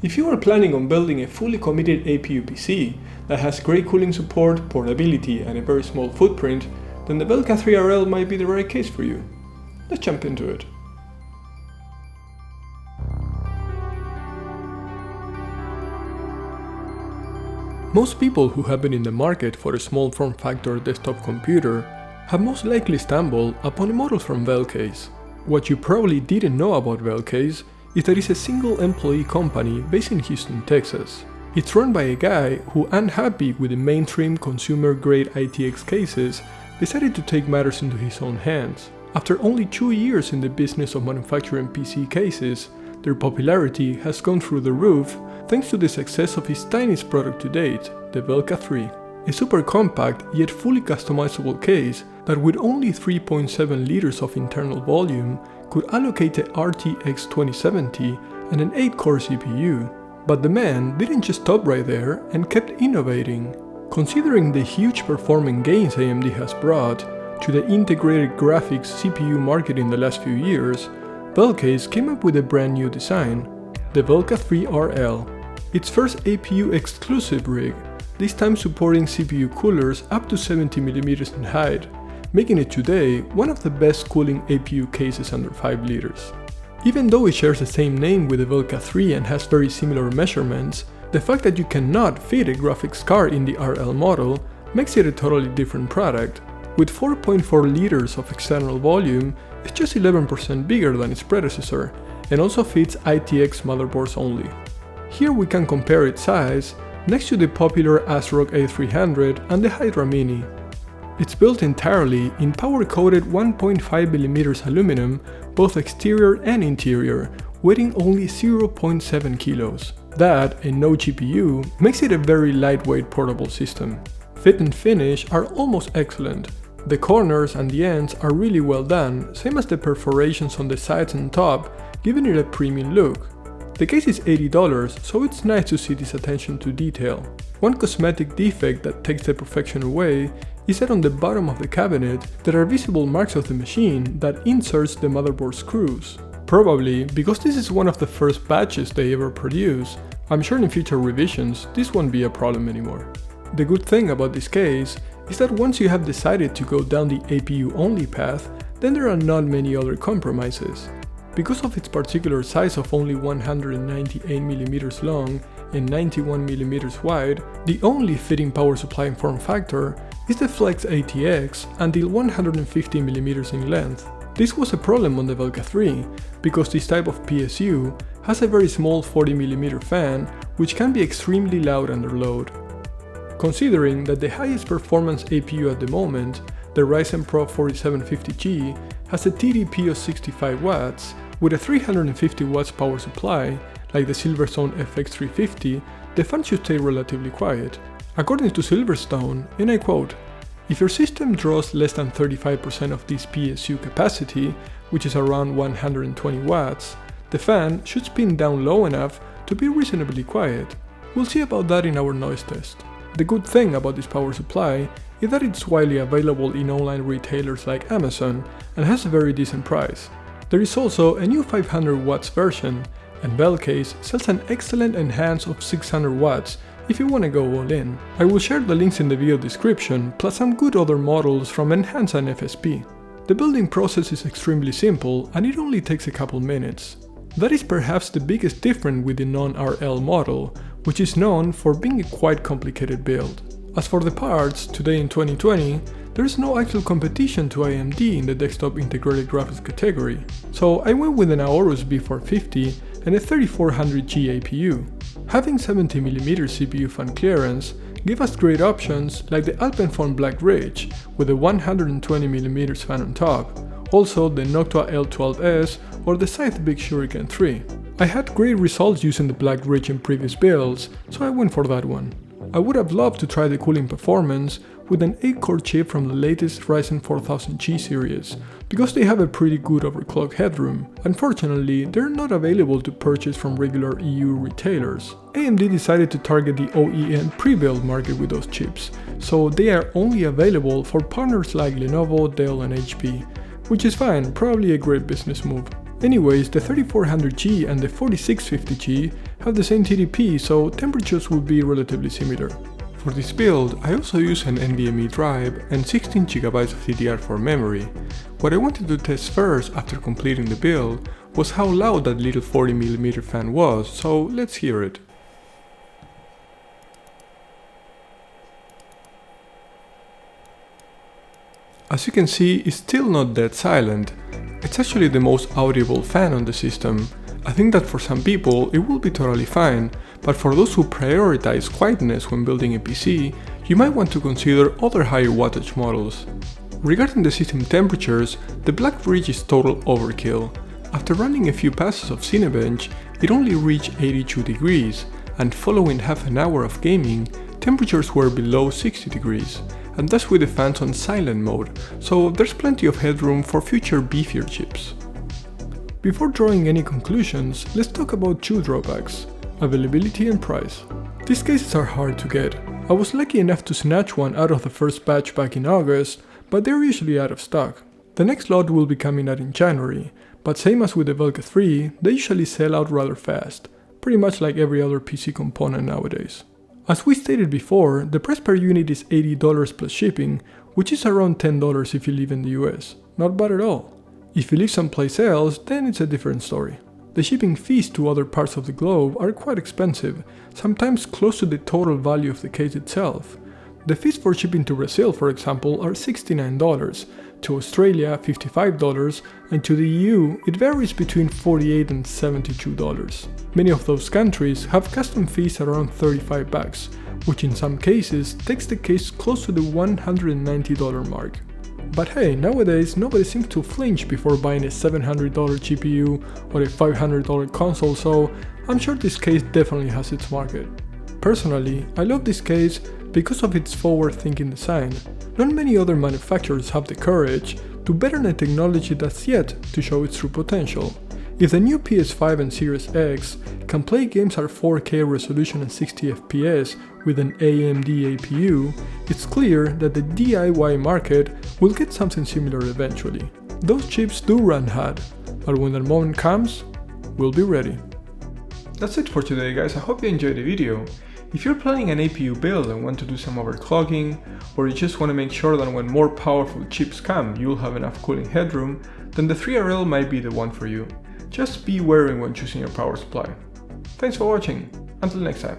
If you are planning on building a fully committed APU PC that has great cooling support, portability, and a very small footprint, then the Velka 3 RL might be the right case for you. Let's jump into it. Most people who have been in the market for a small form factor desktop computer have most likely stumbled upon a model from Velcase. What you probably didn't know about Velcase is that it's a single employee company based in Houston, Texas. It's run by a guy who, unhappy with the mainstream consumer-grade ITX cases, decided to take matters into his own hands. After only 2 years in the business of manufacturing PC cases, their popularity has gone through the roof thanks to the success of his tiniest product to date, the Velka 3. A super compact yet fully customizable case that with only 3.7 liters of internal volume could allocate a RTX 2070 and an 8-core CPU. But the man didn't just stop right there and kept innovating. Considering the huge performance gains AMD has brought to the integrated graphics CPU market in the last few years, Velcase came up with a brand new design, the Velka 3 RL. Its first APU exclusive rig, this time supporting CPU coolers up to 70mm in height, making it today one of the best cooling APU cases under 5 liters. Even though it shares the same name with the Velka 3 and has very similar measurements, the fact that you cannot fit a graphics card in the RL model makes it a totally different product. With 4.4 liters of external volume, it's just 11% bigger than its predecessor, and also fits ITX motherboards only. Here we can compare its size next to the popular ASRock A300 and the Hydra Mini. It's built entirely in power-coated 1.5mm aluminum, both exterior and interior, weighing only 0.7 kilos. That, and no GPU, makes it a very lightweight portable system. Fit and finish are almost excellent. The corners and the ends are really well done, same as the perforations on the sides and top, giving it a premium look. The case is $80, so it's nice to see this attention to detail. One cosmetic defect that takes the perfection away is that on the bottom of the cabinet there are visible marks of the machine that inserts the motherboard screws. Probably because this is one of the first batches they ever produce, I'm sure in future revisions this won't be a problem anymore. The good thing about this case is that once you have decided to go down the APU only path, then there are not many other compromises. Because of its particular size of only 198mm long and 91mm wide, the only fitting power supply in form factor is the Flex ATX until 150mm in length. This was a problem on the Velka 3, because this type of PSU has a very small 40mm fan, which can be extremely loud under load. Considering that the highest performance APU at the moment, the Ryzen Pro 4750G, has a TDP of 65 watts, with a 350 watts power supply, like the Silverstone FX350, the fan should stay relatively quiet. According to Silverstone, and I quote, "If your system draws less than 35% of this PSU capacity, which is around 120 watts, the fan should spin down low enough to be reasonably quiet. We'll see about that in our noise test." The good thing about this power supply is that it's widely available in online retailers like Amazon and has a very decent price. There is also a new 500 watts version, and Velcase sells an excellent enhance of 600 watts if you want to go all in. I will share the links in the video description, plus some good other models from Enhance and FSP. The building process is extremely simple and it only takes a couple minutes. That is perhaps the biggest difference with the non-RL model, which is known for being a quite complicated build. As for the parts, today in 2020, there is no actual competition to AMD in the desktop integrated graphics category, so I went with an Aorus B450 and a 3400G APU. Having 70mm CPU fan clearance give us great options like the Alpenfon Black Ridge with a 120mm fan on top, also the Noctua L12S or the Scythe Big Shuriken 3. I had great results using the Black Ridge in previous builds, so I went for that one. I would have loved to try the cooling performance with an 8-core chip from the latest Ryzen 4000G series, because they have a pretty good overclock headroom. Unfortunately, they're not available to purchase from regular EU retailers. AMD decided to target the OEM pre-built market with those chips, so they are only available for partners like Lenovo, Dell and HP, which is fine, probably a great business move. Anyways, the 3400G and the 4650G have the same TDP, so temperatures will be relatively similar. For this build, I also use an NVMe drive and 16GB of DDR4 memory. What I wanted to test first after completing the build was how loud that little 40mm fan was, so let's hear it. As you can see, it's still not dead silent. It's actually the most audible fan on the system. I think that for some people it will be totally fine, but for those who prioritize quietness when building a PC, you might want to consider other higher wattage models. Regarding the system temperatures, the Black Bridge is total overkill. After running a few passes of Cinebench, it only reached 82 degrees, and following half an hour of gaming, temperatures were below 60 degrees. And that's with the fans on silent mode, so there's plenty of headroom for future beefier chips. Before drawing any conclusions, let's talk about two drawbacks: availability and price. These cases are hard to get. I was lucky enough to snatch one out of the first batch back in August, but they're usually out of stock. The next lot will be coming out in January, but same as with the Velka 3, they usually sell out rather fast, pretty much like every other PC component nowadays. As we stated before, the price per unit is $80 plus shipping, which is around $10 if you live in the US. Not bad at all. If you live someplace else, then it's a different story. The shipping fees to other parts of the globe are quite expensive, sometimes close to the total value of the case itself. The fees for shipping to Brazil, for example, are $69, to Australia $55, and to the EU it varies between $48 and $72. Many of those countries have custom fees around $35, which in some cases takes the case close to the $190 mark. But hey, nowadays nobody seems to flinch before buying a $700 GPU or a $500 console, so I'm sure this case definitely has its market. Personally, I love this case because of its forward-thinking design. Not many other manufacturers have the courage to bet on a technology that's yet to show its true potential. If the new PS5 and Series X can play games at 4K resolution and 60 FPS with an AMD APU, it's clear that the DIY market will get something similar eventually. Those chips do run hot, but when that moment comes, we'll be ready. That's it for today, guys. I hope you enjoyed the video. If you're planning an APU build and want to do some overclocking, or you just want to make sure that when more powerful chips come, you'll have enough cooling headroom, then the 3RL might be the one for you. Just be wary when choosing your power supply. Thanks for watching. Until next time.